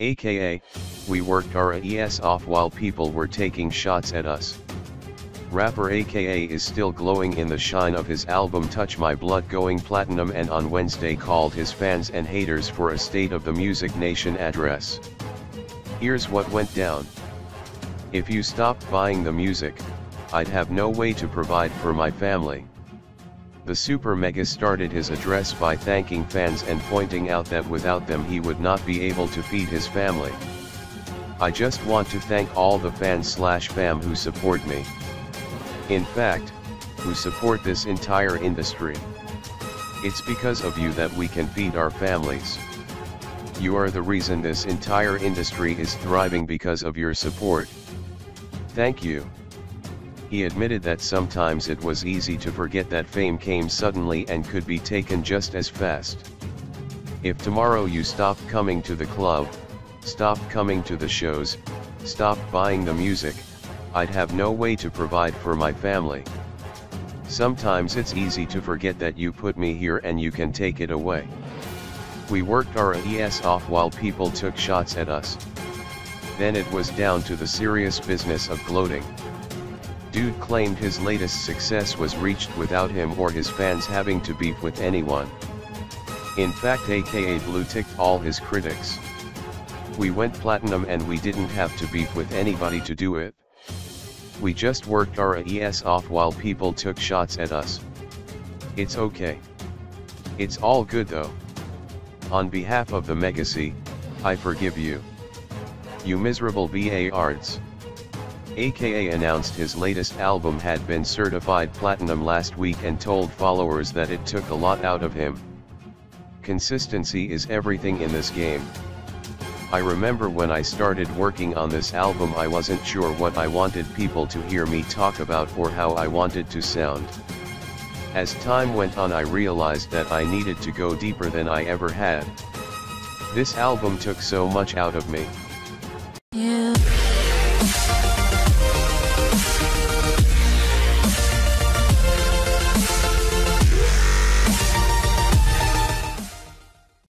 aka, we worked our ass off while people were taking shots at us. Rapper aka is still glowing in the shine of his album Touch My Blood going platinum, and on Wednesday called his fans and haters for a State of the Music Nation address. Here's what went down. If you stopped buying the music, I'd have no way to provide for my family. The super mega started his address by thanking fans and pointing out that without them he would not be able to feed his family. I just want to thank all the fans/fam who support me. In fact, who support this entire industry. It's because of you that we can feed our families. You are the reason this entire industry is thriving because of your support. Thank you. He admitted that sometimes it was easy to forget that fame came suddenly and could be taken just as fast. If tomorrow you stopped coming to the club, stopped coming to the shows, stopped buying the music, I'd have no way to provide for my family. Sometimes it's easy to forget that you put me here and you can take it away. We worked our ass off while people took shots at us. Then it was down to the serious business of gloating. Dude claimed his latest success was reached without him or his fans having to beef with anyone. In fact, aka blue ticked all his critics. We went platinum and we didn't have to beef with anybody to do it. We just worked our ass off while people took shots at us. It's okay. It's all good though. On behalf of the Megacy, I forgive you. You miserable bastards. AKA announced his latest album had been certified platinum last week and told followers that it took a lot out of him. Consistency is everything in this game. I remember when I started working on this album I wasn't sure what I wanted people to hear me talk about or how I wanted to sound. As time went on I realized that I needed to go deeper than I ever had. This album took so much out of me.